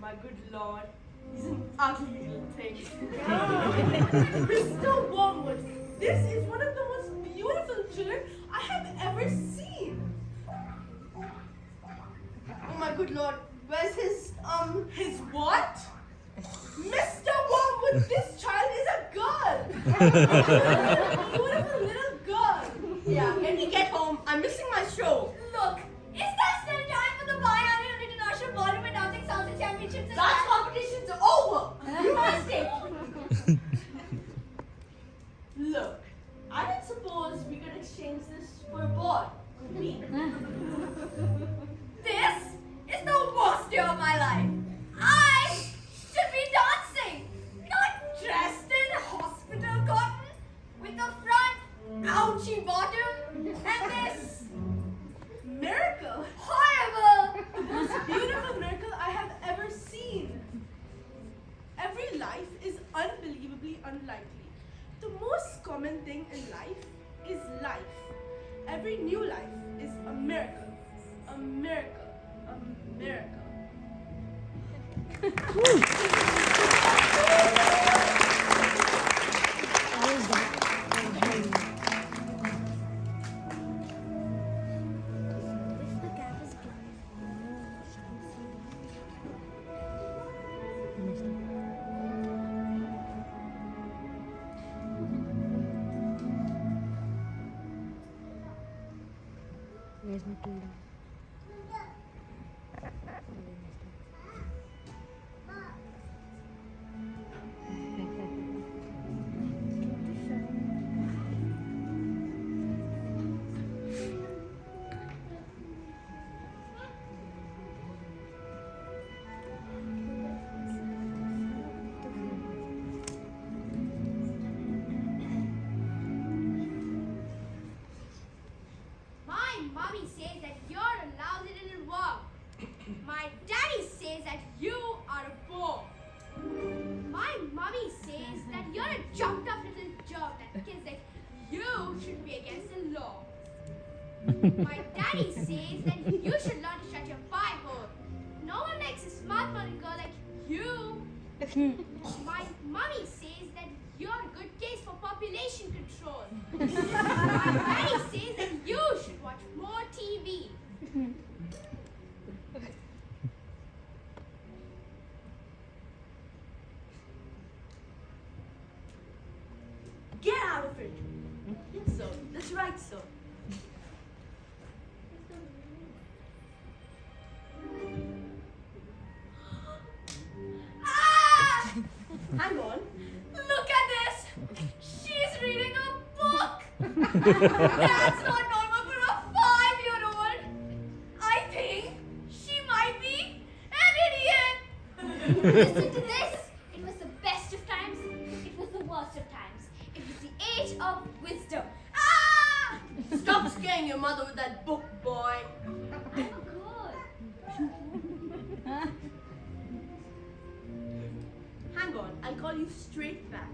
My good lord, he's an ugly little thing. Mr. Wormwood, this is one of the most beautiful children I have ever seen. Oh my good lord, where's his what? Mr. Wormwood, this child is a girl. A beautiful little girl. Yeah, when we get home, I'm missing my show. Look, is there still time for the biannual international Bollywood dancing salsa championships? Dance competition's over. You missed it. Look, I don't suppose we could exchange this for a board. Could we? This is the worst day of my life. I should be dancing, not dressed in hospital cotton with the front ouchy bottom and this Miracle. horrible. The most beautiful miracle I have ever seen. Every life is unbelievably unlikely. The most common thing in life is life. Every new life is a miracle. A miracle. A miracle. Where's Matilda? My mommy says that you're a lousy little worm. My daddy says that you are a bore. My mommy says that you're a jumped up little jerk that thinks that you should be against the law. My daddy says that you should learn to shut your pie hole. No one likes a smart money girl like you. My mommy says that you're a good case for population control. My daddy says that you should watch more TV. Get out of it. Yes, sir. That's right, sir. Ah! Hang on. Look at this! She's reading a book! That's not normal for a 5-year-old! I think she might be an idiot! Listen to this! It was the best of times, it was the worst of times. It was the age of wisdom. Ah! Stop scaring your mother with that book, boy. I'm a girl. Hang on, I'll call you straight back.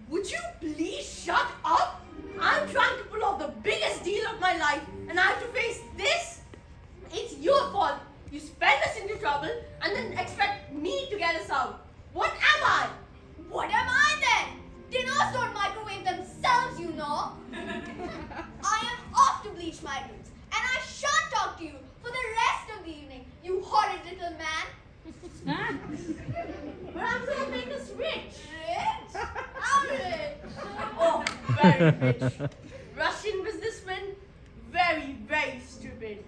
Would you please shut up? I'm trying to pull off the biggest deal of my life, and I have to face this? It's your fault. You spend us into trouble and then expect me to get us out. What am I? What am I then? Dinners don't microwave themselves, you know. I am off to bleach my roots, and I shan't talk to you for the rest of the evening, you horrid little man. But I'm gonna make us rich. Rich? How rich? Oh, very rich. Russian businessman, very, very stupid.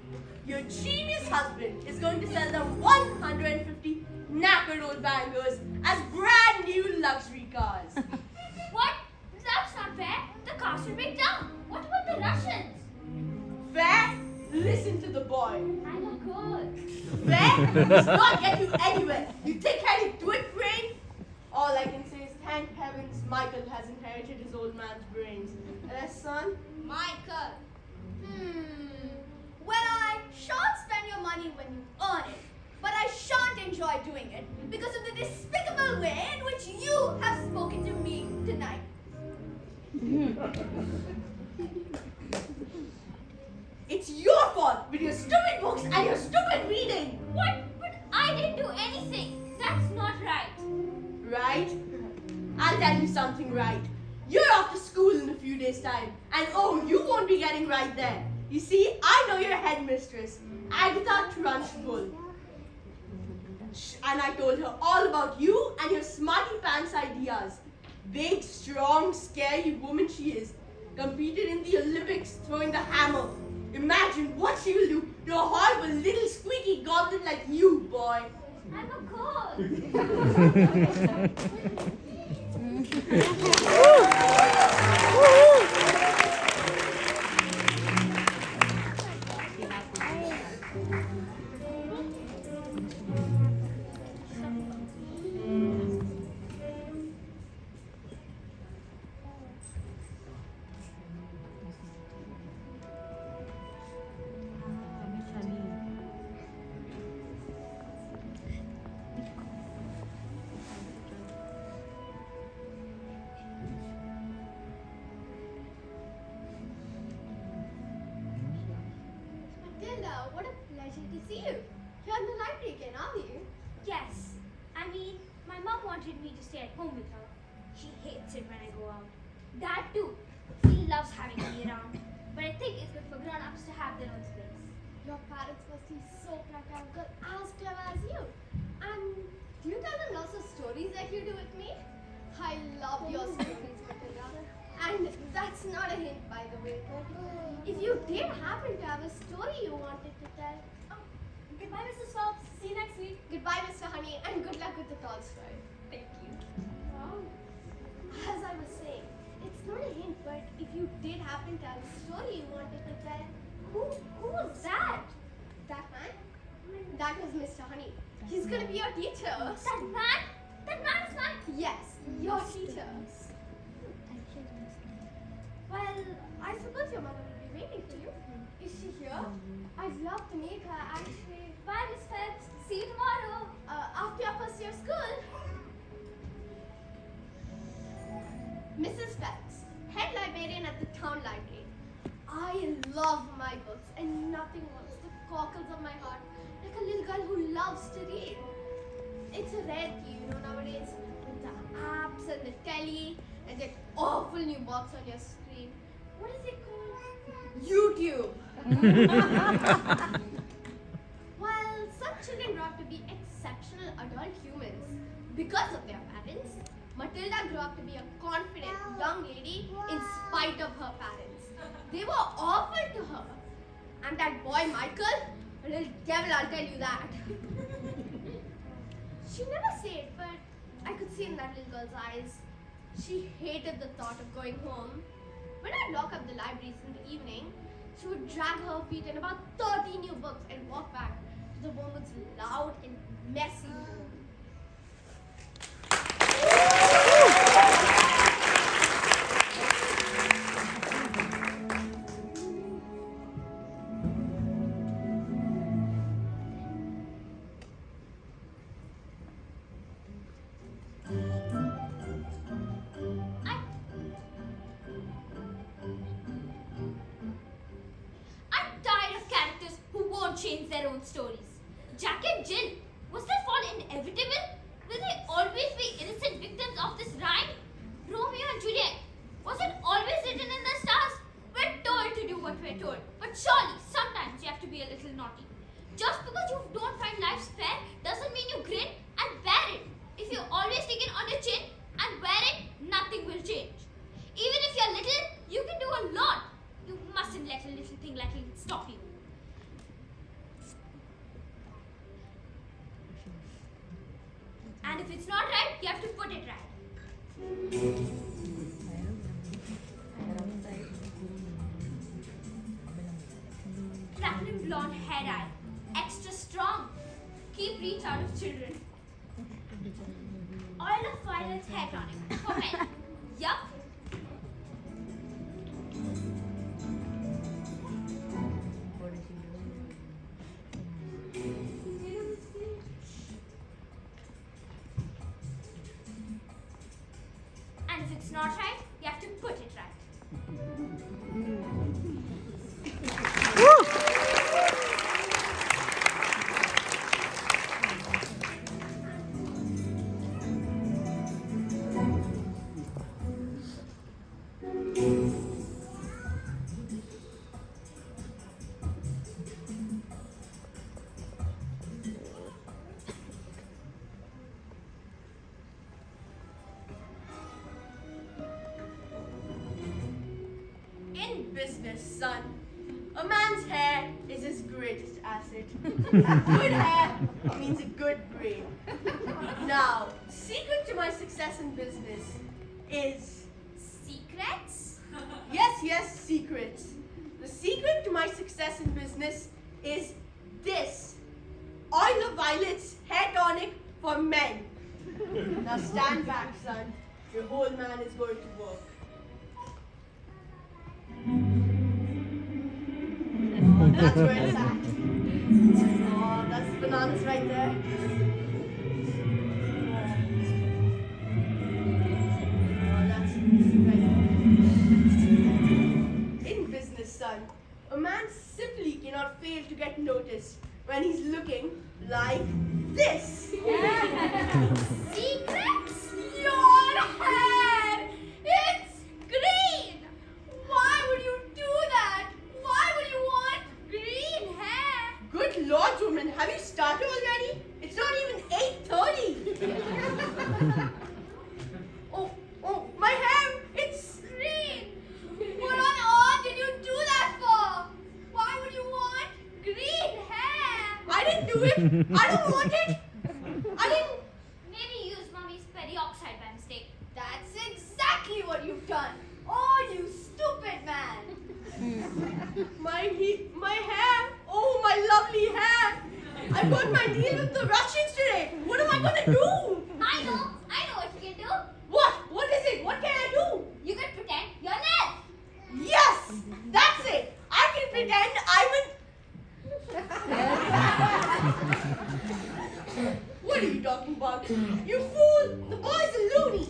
Your genius husband is going to sell them 150 knackered old bangers as brand new luxury cars. What? That's not fair. The cars will break down. What about the Russians? Fair? Listen to the boy. I'm a girl. Fair does not get you anywhere. You think I do it, brain? All I can say is thank heavens Michael has inherited his old man's brains. Son? Michael. Well, I shan't spend your money when you earn it, but I shan't enjoy doing it because of the despicable way in which you have spoken to me tonight. It's your fault with your stupid books and your stupid reading. something right. You're off to school in a few days' time. And oh, you won't be getting right there. You see, I know your headmistress, Agatha Trunchbull. And I told her all about you and your smarty pants ideas. Big, strong, scary woman she is. Competed in the Olympics throwing the hammer. Imagine what she will do to a horrible little squeaky goblin like you, boy. I'm a cold. Matilda, what a pleasure to see you. You're in the library again, are you? Yes. I mean, my mom wanted me to stay at home with her. She hates it when I go out. Dad too. He loves having me around. But I think it's good for grown-ups to have their own space. Your parents must be so proud to have a girl as clever as you. And do you tell them lots of stories like you do with me? I love your stories, Matilda. And that's not a hint, by the way. If you did happen to have a story you wanted to tell, Goodbye, Mrs. Phelps. See you next week. goodbye, Mr. Honey, and good luck with the Tolstoy. Thank you. Wow. As I was saying, it's not a hint, but if you did happen to have a story you wanted to tell, Who was that? that man, that was Mr. Honey. He's gonna be your teacher. That man? That man is mine. Yes, your teacher. Well, I suppose your mother will be waiting for you. Is she here? I'd love to meet her actually. Bye, Miss Phelps. See you tomorrow. After your first year of school. Mrs. Phelps, head librarian at the town library. I love my books and nothing warms the cockles of my heart like a little girl who loves to read. It's a rarity, nowadays with the apps and the telly and that awful new box on your screen. What is it called? YouTube. While some children grow up to be exceptional adult humans because of their parents, Matilda grew up to be a confident young lady in spite of her parents. They were awful to her. And that boy Michael, a little devil, I'll tell you that. She never said, but I could see in that little girl's eyes. She hated the thought of going home. When I'd lock up the libraries in the evening, she would drag her feet in about 30 new books and walk back to the woman's loud and messy room. I'm tired of characters who won't change their own stories. Jack and Jill, was their fall inevitable? Will they always be innocent victims of this rhyme? Romeo and Juliet, was it always written in the stars? We're told to do what we're told, but surely sometimes you have to be a little naughty. Just because you don't find life fair doesn't mean you grin and bear it. If you always take it on your chin and wear it, nothing will change. Even if you're little, you can do a lot. You mustn't let a little thing like it stop you. And if it's not right, you have to put it right. Platinum blonde hair dye, extra strong. Keep reach out of children. Oil of violence hair tonic for men. Yup. And if it's not right, you have to put it right. business, son. A man's hair is his greatest asset. Good hair means a good brain. Now, secret to my success in business is... Secrets? Yes, secrets. The secret to my success in business is this. Oil of violets hair tonic for men. Now stand back, son. Your whole man is going to work. Oh, that's where it's at. Oh, that's the bananas right there. Oh, that's right. In business, son, a man simply cannot fail to get noticed when he's looking like this. Secrets? Your hair! It's green! Why would you do that? Why would you want green hair? Good Lord, woman, have you started already? It's not even 8:30. Oh, my hair, it's... Green! What on earth did you do that for? Why would you want green hair? I didn't do it. I don't want it. I didn't... Maybe use mommy's peroxide by mistake. That's exactly what you've done. Oh, you stupid man. My hair. Oh, my lovely hair. I got my deal with the Russians today. What am I going to do? I know what you can do. What? What is it? What can I do? You can pretend you're an elf. Yes, that's it. I can pretend I'm an... What are you talking about? You fool! The boy's a loony.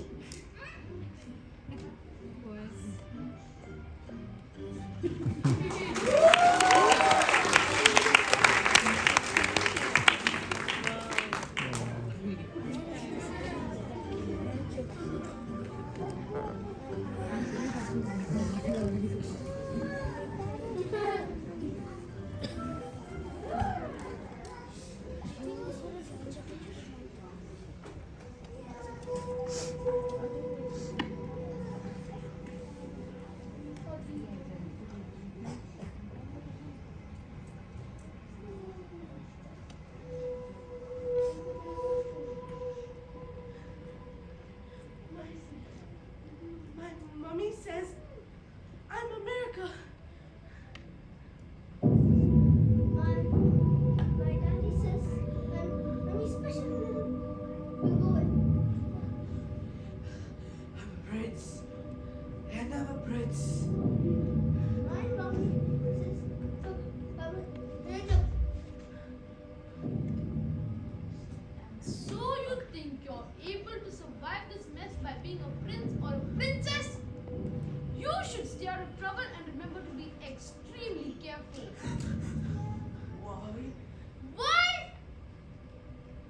My mommy says I'm America. My daddy says I'm special. We'll go in. I'm a prince. And I'm a prince. My mommy says I'm a angel. So you think you're able to survive this mess by being a prince or a princess? You should stay out of trouble and remember to be extremely careful. Why? Why?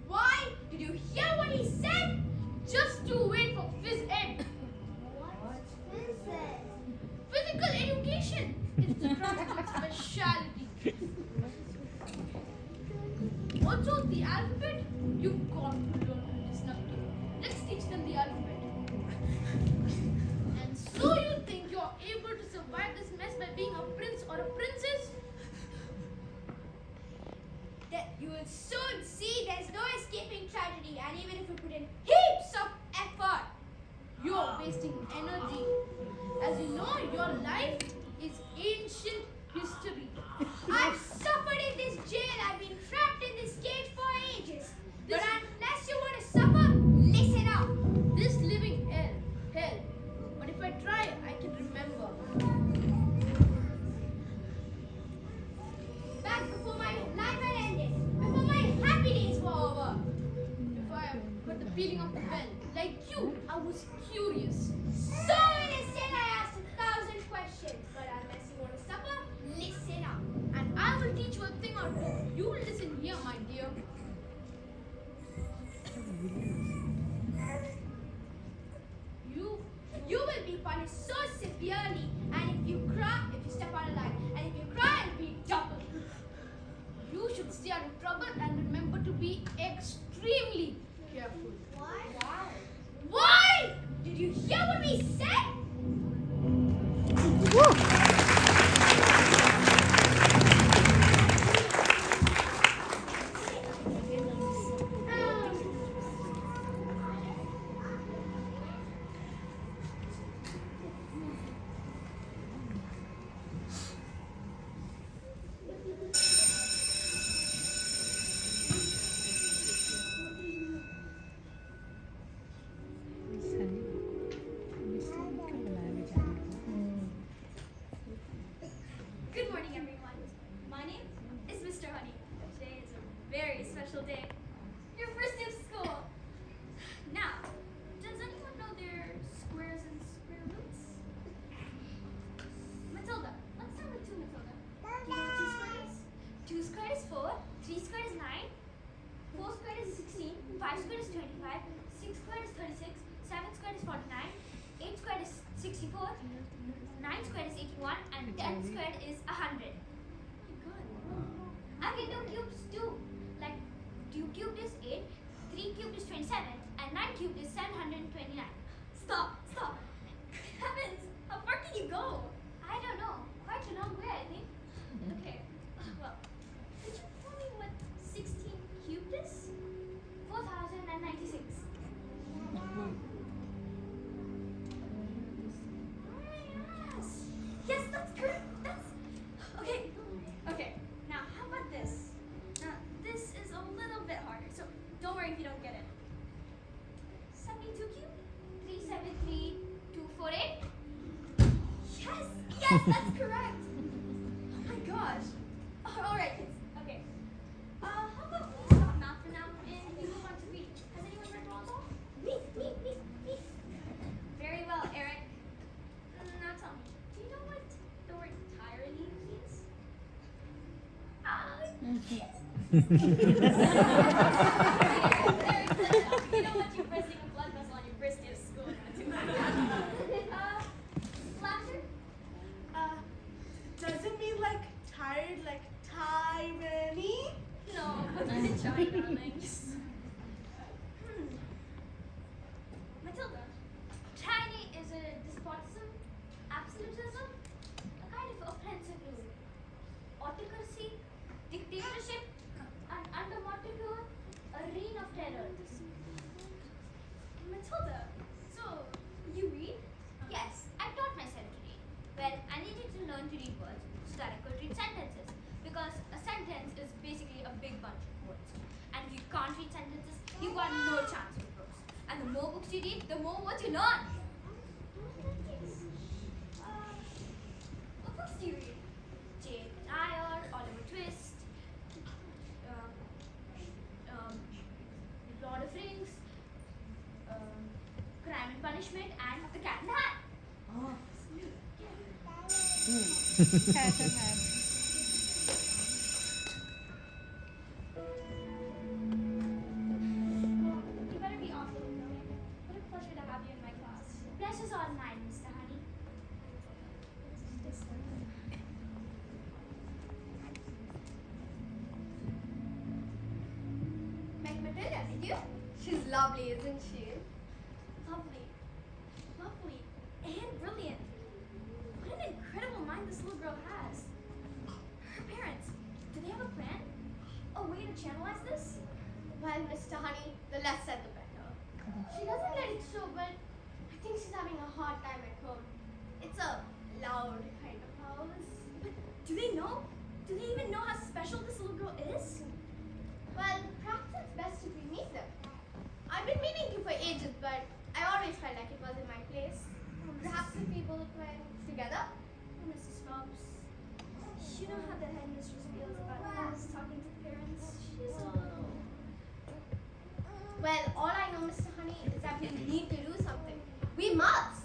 Why? Did you hear what he said? Just to wait for phys ed. What's phys Physical education. It's the transport specialty. Also, the alphabet, you've got to learn to listen up to. Let's teach them the alphabet. And so you think you're able to survive this mess by being a prince or a princess? That you will soon see there's no escaping tragedy, and even if you put in heaps of effort, You're wasting energy. As you know, your life is ancient history. I've suffered in this jail. I've been trapped in this cage for ages. But unless you want to suffer, listen up. This living hell. But if I try, I can remember. Back before my life had ended, before my happy days were over. If I have got the feeling of the bell, like you, I was curious. So innocent, I asked 1,000 questions. But unless you want to suffer, listen up. And I will teach you a thing or two. You listen here, my dear. You will be punished so severely, and if you step out of line, and if you cry, it'll be double. You should stay out of trouble and remember to be extremely careful. Why? Why? Did you hear what we said? day. Your first day of school. Now, does anyone know their squares and square roots? Matilda, let's start with 2, Matilda. Do you know what 2 squared is? 2 squared is 4, 3 squared is 9, 4 squared is 16, 5 squared is 25, 6 squared is 36, 7 squared is 49, 8 squared is 64, 9 squared is 81, and 10 squared is 100. I can do cubes too. Like 2 cubed is 8, 3 cubed is 27, and 9 cubed is 729. Stop! Heavens! How far can you go? I don't know. Quite a long way, I think. Okay. Well, could you tell me what 16 cubed is? 4,096. Yes, that's correct. That's okay. Now, how about this? Now, this is a little bit harder, so don't worry if you don't get it. 72 cubed? 373,248. Yes, that's correct. Oh my gosh. All right, kids. Okay. How about we stop math for now and we move on to reading? Has anyone read Roald Dahl? Me. Very well, Eric. Now tell me, do you know what the word tyranny means? Very good. You know what you're pressing a blood vessel on your first day of school. Lavender? Does it mean like tired, like tyranny? No, but I tried, darlings. Matilda, tyranny is a despotism, absolutism, a kind of oppressive rule. Autocracy, dictatorship, and under Montague, a reign of terror. Matilda, so you read? Yes, I taught myself to read. Well, I needed to learn to read words so that I could read sentences. Because a sentence is basically a big bunch of words. And if you can't read sentences, you've got no chance with books. And the more books you read, the more words you learn. What books do you read? Jane Eyre, Oliver Twist, Lord of Rings, Crime and Punishment, and The Cat in the Hat. You better be off, little Billy. What a pleasure to have you in my class. Pleasure's all mine, Mr. Honey. Met Matilda, did you? She's lovely, isn't she? Lovely. And brilliant. What an incredible mind this little girl has. Her parents, do they have a plan? A way to channelize this? Well, Mr. Honey, the less said the better. She doesn't let it show, but I think she's having a hard time at home. It's a loud kind of house. But do they know? Do they even know how special this little girl is? Well, perhaps it's best if we meet them. I've been meaning to for ages, but I always felt like it was in my place. Perhaps if we both went together? Oh, Mrs. Phelps, you know how the headmistress feels about us talking to parents. She's a little... Well, all I know, Mr. Honey, is that we need to do something. We must!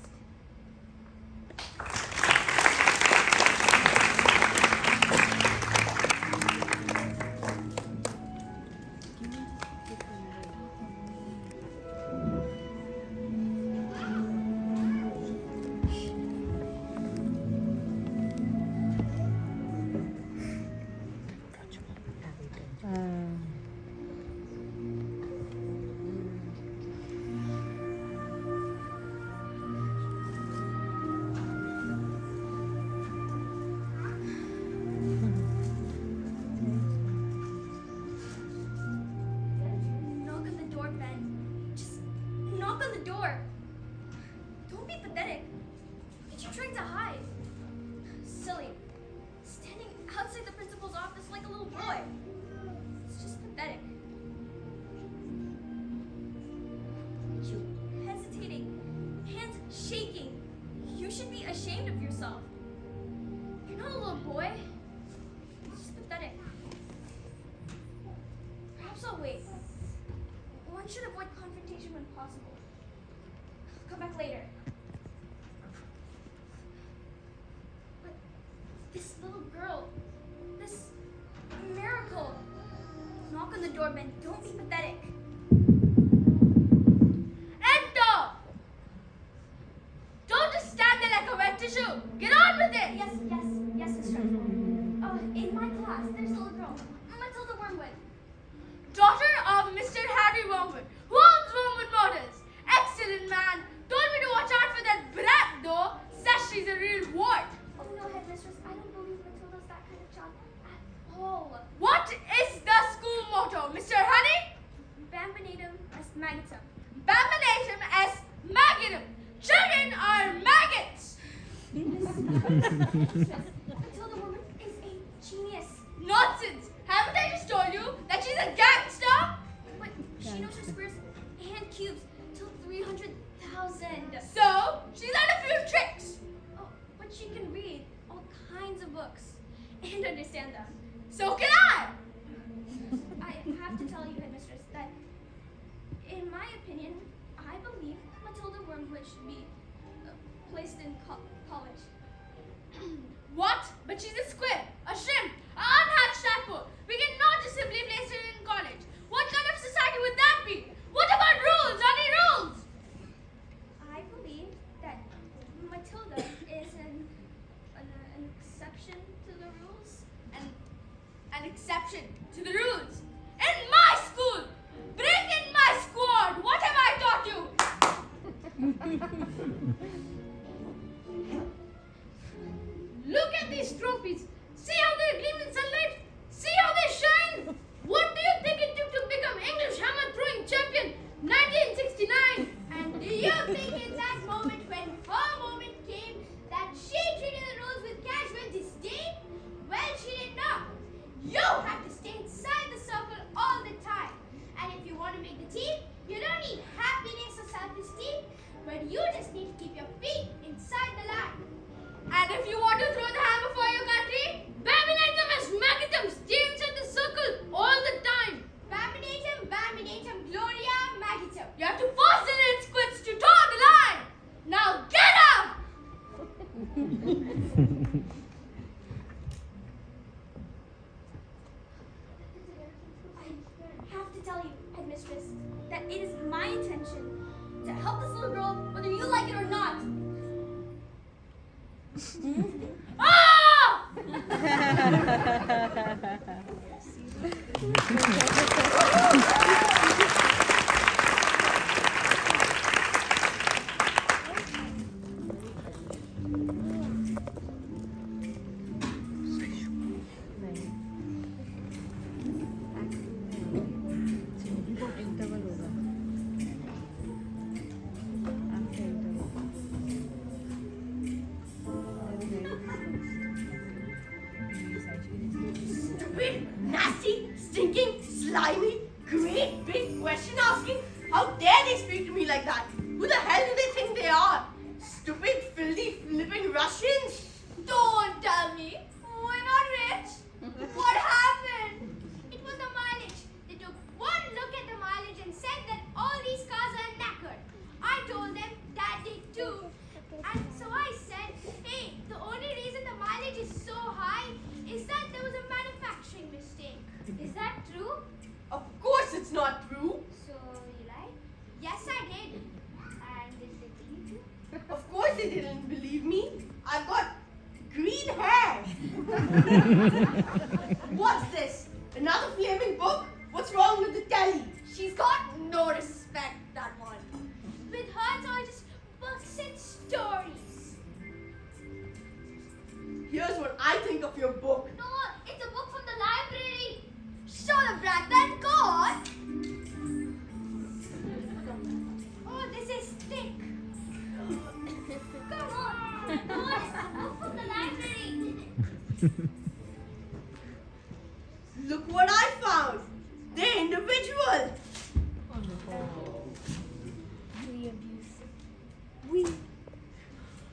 Knock on the door, Ben. Just knock on the door. Don't be pathetic. What are you trying to hide? Silly. Standing outside the principal's office like a little boy. It's just pathetic. You hesitating, hands shaking. You should be ashamed of yourself. You're not a little boy. It's just pathetic. Perhaps I'll wait. One should avoid confrontation when possible. Come back later. But this little girl, this miracle. Knock on the door, Ben. Don't be pathetic. Enter! Don't just stand there like a wet tissue. Get on with it! Yes, instructor. In my class, there's a little girl, Matilda Wormwood. Daughter of Mr. Harry Wormwood, who owns Wormwood Motors. Excellent man. Told me to watch out for that brat though. Says she's a real wart. Oh no, headmistress, I don't believe Matilda's that kind of child at all. What is the school motto, Mr. Honey? Bambinatum est magnetum. Bambinatum est magnetum. Children are maggots. Matilda Wormwood is a genius. Nonsense. Haven't I just told you that she's a gangster? But she knows her squares and cubes till 300,000. So, she's had a few tricks. Oh, but she can read all kinds of books and understand them. So can I. I have to tell you, headmistress, that in my opinion, I believe Matilda Wormwood should be placed in college. What? But she's a squib, a shrimp, an unhatched tadpole. We cannot just simply place her in college. What kind of society would that be? What about rules? Any rules? I believe that Matilda is an exception to the rules. An exception to the rules. In my school! Bring in my squad! What have I taught you? Look at these trophies. See how they gleam in sunlight? See how they shine? What do you think it took to become English hammer throwing champion 1969? And do you think in that moment when her moment came that she treated the rules with casual disdain? Well, she did not. You have to stay inside the circle all the time. And if you want to make the team, you don't need happiness or self-esteem, but you just need to keep your feet inside the line. And if you want to throw the hammer for your country, Bambinatum as magnetum, stay inside the circle all the time. Bambinatum, Gloria, Magitum. You have to force the red squids to toe the line. Now get up! I have to tell you, headmistress, that it is my intention to help this little girl whether you like it or not. Ah! Stupid, nasty, stinking, slimy, great big question asking. How dare they speak to me like that? Who the hell do they think they are? Stupid, filthy, flipping Russians? Don't tell me. We're not rich. What happened? It was the mileage. They took one look at the mileage and said that all these cars are knackered. I told them that they too. And so I said, hey, the only reason the mileage is so high is that there was a manufacturing mistake. Is that true? Of course it's not true. So you lied? Yes, I did. And did they believe you? Of course they didn't believe me. I've got green hair. What's this? Another flaming book? What's wrong with the telly? She's got no respect, that one. With her, it's all just books and stories. Here's what I think of your book. No, it's a book from the library. Shut up, brat, thank God. Oh, this is thick. Come on. No, it's a book from the library. Look what I found. They're individual.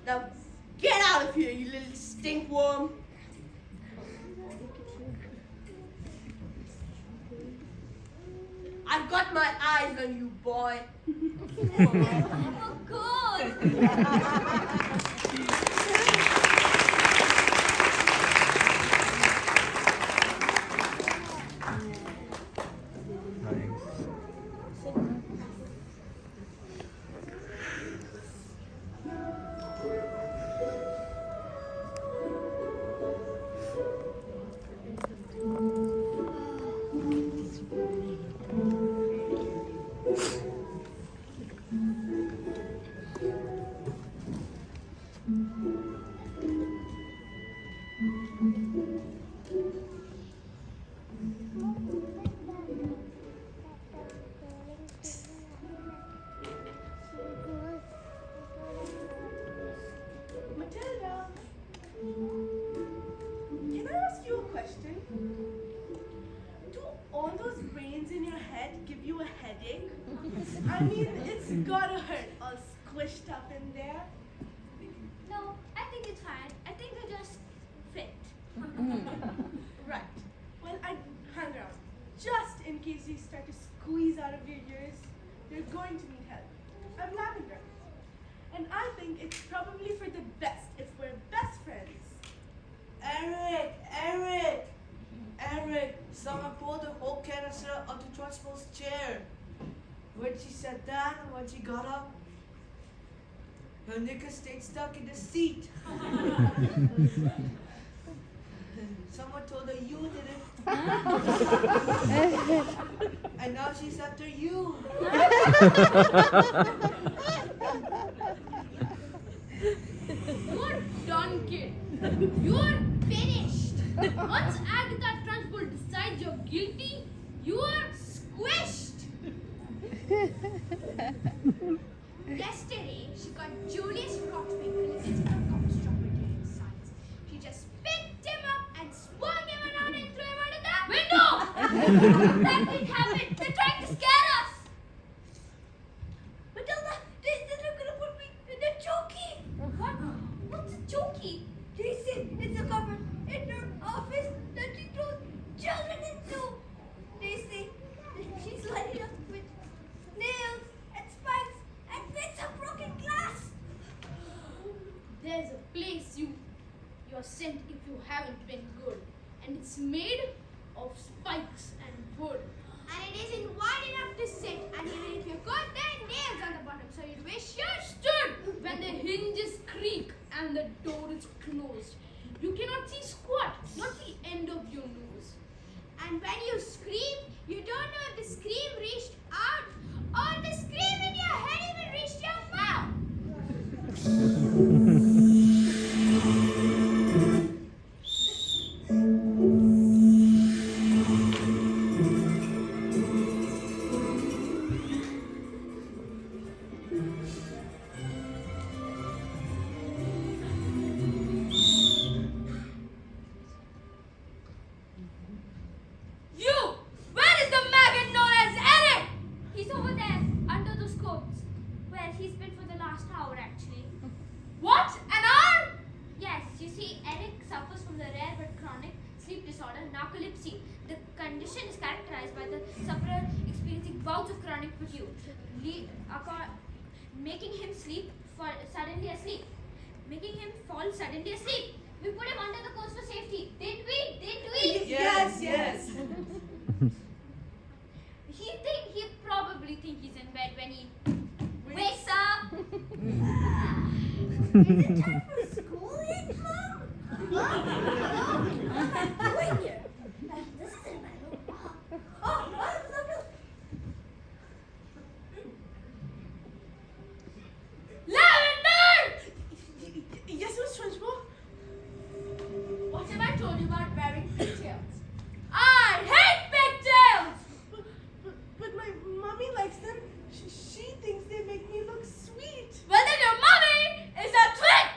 Now get out of here, you little stinkworm. I've got my eyes on you, boy. Oh, good. Matilda, can I ask you a question? Do all those brains in your head give you a headache? I mean, it's gotta hurt all squished up in there. No, I think it's fine. I think they just fit. Right. Well, I hang around. Just in case you start to squeeze out of your ears, you're going to need help. I'm Lavender. And I think it's probably for the best if we're best friends. Eric, someone pulled the whole canister onto Trunchbull's chair. When she sat down and when she got up, her knickers stayed stuck in the seat. Someone told her you did it. And now she's after you. You're done, kid. You're finished. Once Agatha Trunchbull decides you're guilty, you're squished. Yesterday, she got Julius Rotwinkle into the constructing science. She just picked him up and swung him around and threw him out of the Window! That didn't happen. They're trying to scare us. Matilda, they're gonna put me in the chokey. What? What's a jokey? Jason, it's a cupboard in her office that she throws children into. They say that she's lighted up with nails and spikes and bits of broken glass. There's a place you're sent if you haven't been good, and it's made of spikes and wood. And it isn't wide enough to sit, and even if you're good, there are nails on the bottom, so you'd wish you Stood when the hinges creak and the door is closed. You cannot see squat, not the end of your nose. And when you scream, you don't know if the scream reached out or the scream in your head even reached your mouth. You! Where is the maggot known as Eric? He's over there, under those coats. Well, he's been for the last hour, actually. What? An hour? Yes, you see, Eric suffers from the rare but chronic sleep disorder, narcolepsy. The condition is characterized by the sufferer experiencing bouts of chronic fatigue, making him suddenly asleep. We put him under the coats for safety. Did we? Yes. He probably think he's in bed when he wakes up. Is it time for school yet, Mom? Wait here. This isn't my room. Oh, Lavender! Yes, Miss Trunchbull? What have I told you about wearing pigtails? I hate pigtails! But my mommy likes them. She thinks they make me look sweet. Well, then your mommy is a twit!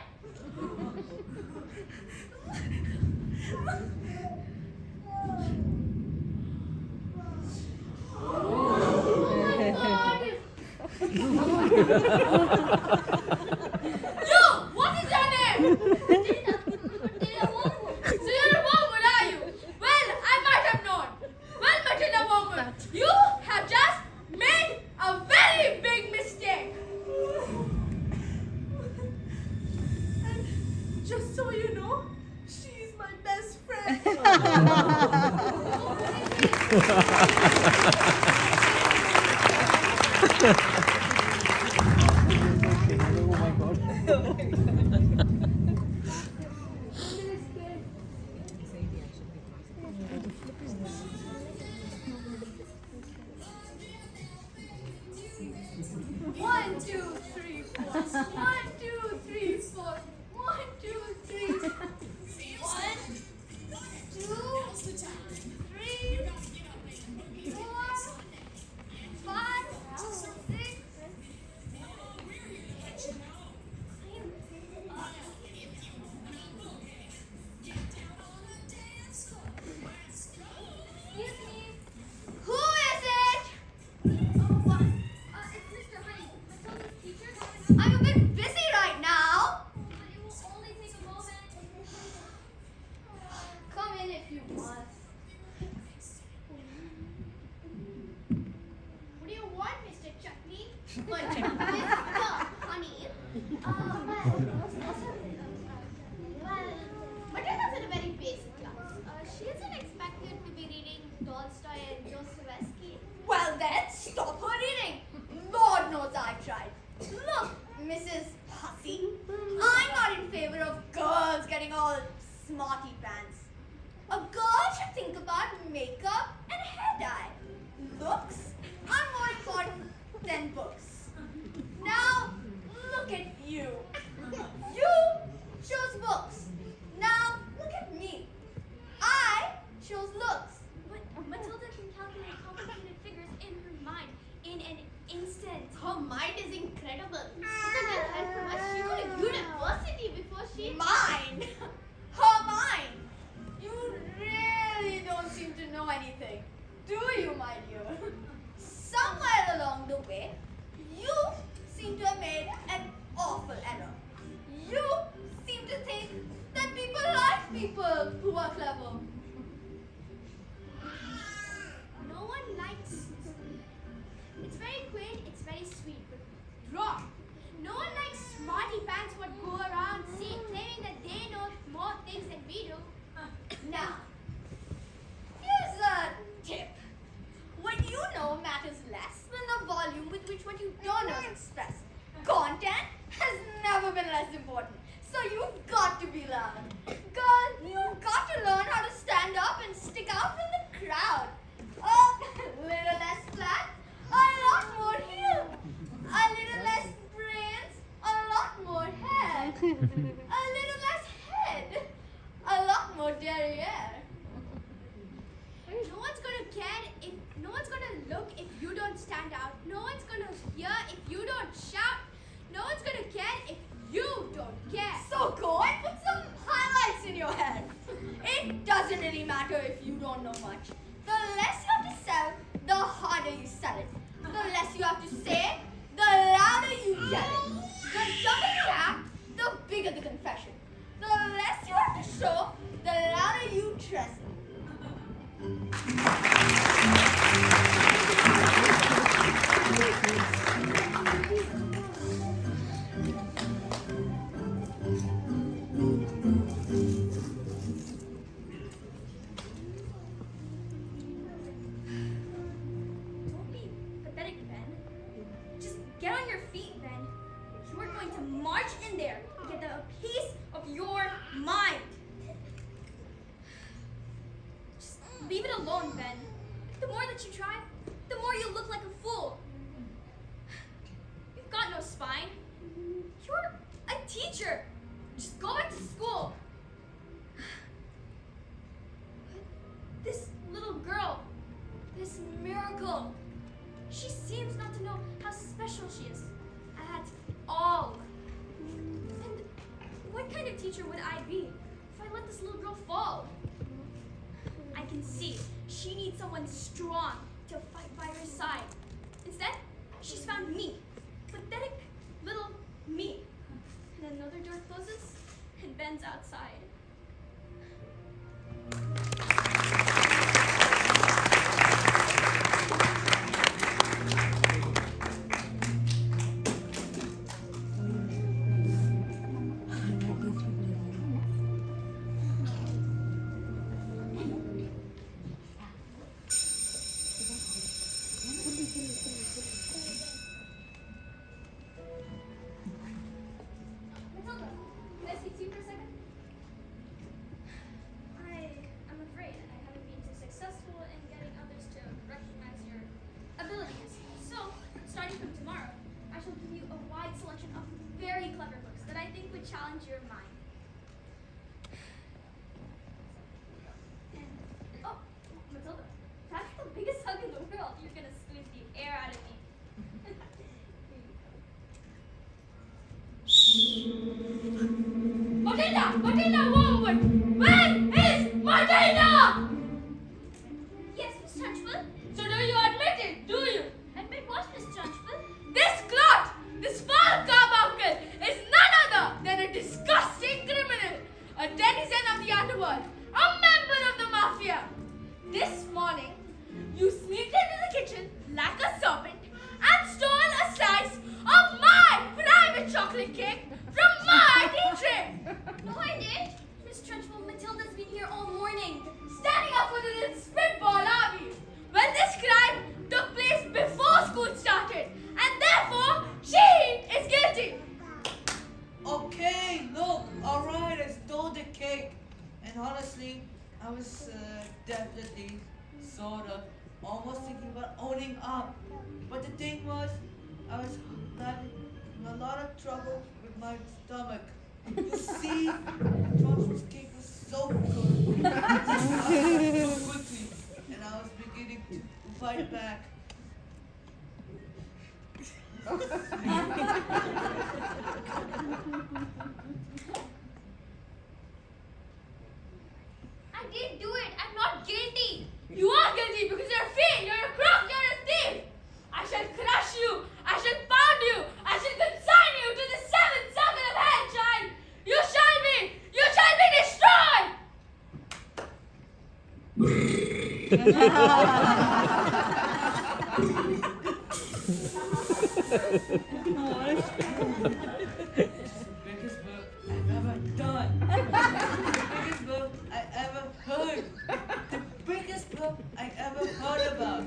You! What is your name? So you're a Wormwood, are you? Well, I might have known. Well, Matilda Wormwood, you have just One, two, three, four. 1, 2, 3, 4. 1, 2, 3, 4. 1, 2, 3, 4, 5, 6. Excuse me. Who is it? Oh, it's Mr. Honey, Matilda's teacher. I'm a bit busy right now. It will only take a moment. Come in if you want. What do you want, Mr. Chutney? Mr. Honey. Matilda's in a very basic class. She isn't expected to be reading Tolstoy and Dostoevsky. Well then, stop her reading. Lord knows I've tried. Look, Mrs. Hussey, I'm not in favor of girls getting all smarty pants. A girl should think about makeup and hair dye. Looks are more important than books. Now, look at you. You chose books. Now, look at me. I chose looks. But Matilda can calculate complicated figures in her mind in an instant. Her mind is incredible. With the help from us, she go to university before she... Mine! Her mind! You really don't seem to know anything, do you, my dear? Somewhere along the way, you seem to have made an awful error. You seem to think that people like people who are clever. No one likes. It's very quaint, it's very sweet, but wrong. No one likes smarty pants who go around claiming that they know more things than we do. Now, here's a tip. What you know matters less than the volume with which what you don't know is expressed. Content has never been less important, so you've got to be loud. Girl, you've got to learn how to stand up and stick out from the crowd. A little less flat, a lot more heel. A little less brains, a lot more hair. A little less head, a lot more derriere. No one's gonna care if no one's gonna look if you don't stand out. No one's gonna hear if you don't shout. No one's gonna care if you don't care. So go and put some highlights in your hair. It doesn't really matter if you don't know much. The less you have to sell, the harder you sell it. The less you have to say, the louder you yell it. The dumber the act, the bigger the confession. The less you have to show, the louder you dress it. Don't be pathetic, Ben. Just get on your feet, Ben. You are going to march in there and get a piece of your mind. Just leave it alone, Ben. The more that you try, the more you look like a fool. You've got no spine. You're a teacher. Just go back to school. This little girl, this miracle, she seems not to know how special she is at all. And what kind of teacher would I be if I let this little girl fall? I can see she needs someone strong to fight by her side. Instead, she's found me, pathetic little me. And another door closes and Ben's outside. Matilda, can I speak to you for a second? I'm afraid I haven't been too successful in getting others to recognize your abilities. So, starting from tomorrow, I shall give you a wide selection of very clever books that I think would challenge your mind. And, oh, Matilda, that's the biggest hug in the world. You're gonna squeeze the air out of me. Matilda! Matilda, woman! Where is Matilda? Yes, Miss Trunchbull? So do you admit it, do you? Admit what, Miss Trunchbull? This clot, this foul carbuncle, is none other than a disgusting criminal, a denizen of the underworld, a member of the mafia. This morning, you sneaked into the kitchen like a serpent and stole a slice of my private chocolate cake from my tea tray. No, I didn't. Miss Trunchbull, Matilda's been here all morning. Standing up for the little spitball, are we? Well, this crime took place before school started, and therefore she is guilty. Okay, look, alright, I stole the cake. And honestly, I was definitely, sort of, almost thinking about owning up. But the thing was, I was having a lot of trouble with my stomach. You see, Trunchbull's cake was so good. So quickly, and I was beginning to fight back. I didn't do it. I'm not guilty. You are guilty because you're a fiend, you're a crook, you're a thief. I shall crush you, I shall pound you, I shall consign you to the seventh circle of hell, child. You shall be destroyed. It's the biggest book I've ever done. The biggest book I ever heard. The biggest book I ever heard about.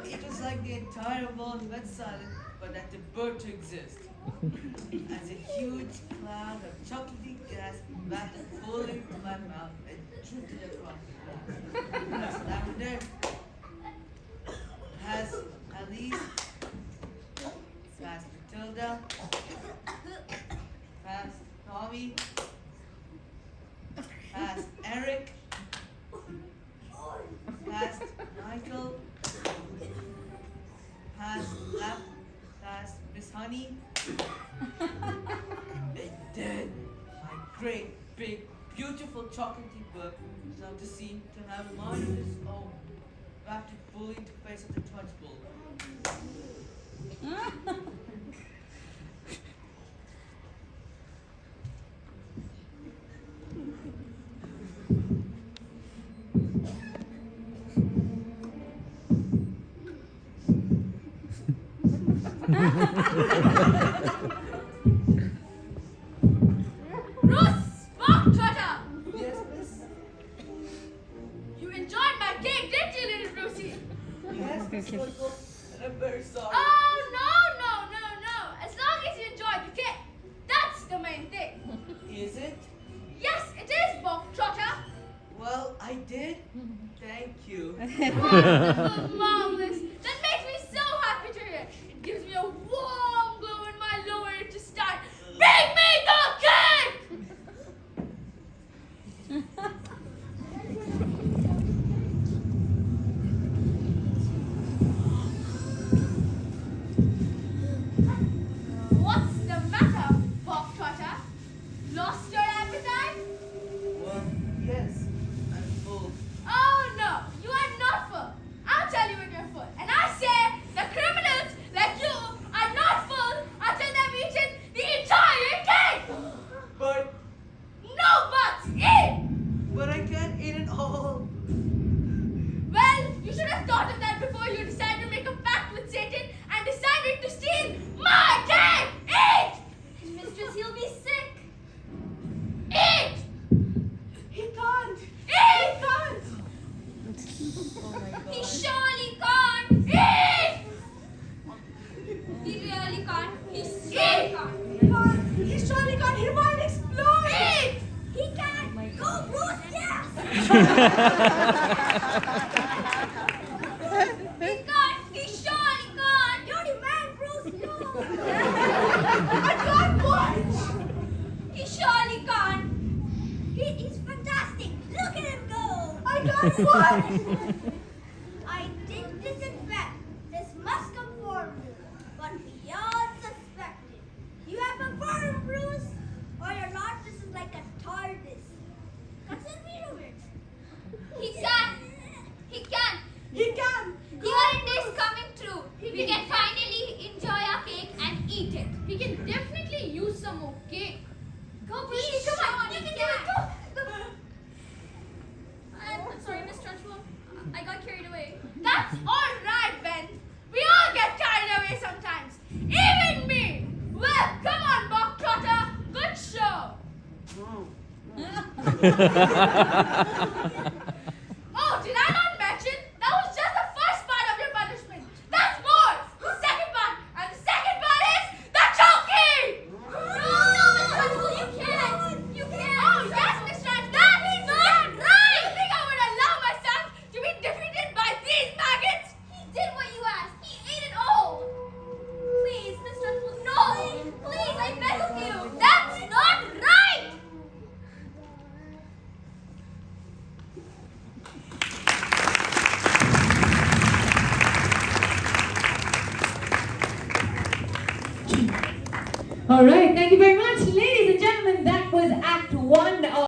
It was like the entire world went silent, but that the bird to exist. As a huge cloud of chocolatey gas backed fully into my mouth and drifted across the glass. Has lavender, has Alice, has Matilda, has Tommy, has Eric, has Michael, has Lap, has Miss Honey, and then my great, big, beautiful chocolatey book is now to seem to have a mind of its own, wrapped it fully into the face of the Trunchbull. Bruce Sparktrotter, Yes, miss? you enjoyed my cake, didn't you, little Brucey? Yes, Miss Michael. And I'm very sorry. Oh, no. As long as you enjoyed the cake, that's the main thing. Is it? Yes, it is, Bob Trotter. Well, I did. Thank you. Wonderful, marvelous. That makes me so happy to hear. It gives me a warm glow in my lower to start. Bring me the cake! What's the matter, Bob Trotter? Lost your appetite? Well, yes, I'm full. Oh no, you are not full. I'll tell you He can't. He surely can't. Dirty man, Bruce, no. I can't watch. He surely can't. He is fantastic. Look at him go. I can't watch. I did this in fact. This must conform you. But beyond suspected. You have performed, Bruce, or your largest is like a TARDIS. Consider me of it. He can. He can. He can. Here it is coming true. We can finally enjoy our cake and eat it. He can definitely use some more cake. Go, Bruce. Come on. You can do it. Go. I'm sorry, Miss Trunchbull. I got carried away. That's all right, Ben. We all get carried away sometimes. Even me. Well, come on, Bob Trotter. Good show. Oh, did I not mention? That was just the first part of your punishment. That's more. The second part. And the second part is the choking. No, Miss Trunchbull, you can't. You can't. Oh, yes, Miss Raj. That's not right. You think I would allow myself to be defeated by these maggots? He did what you asked. He ate it all. Please, Miss Trunchbull, no. Please, I beg of you. That's not right. All right, thank you very much. Ladies and gentlemen, that was Act 1 of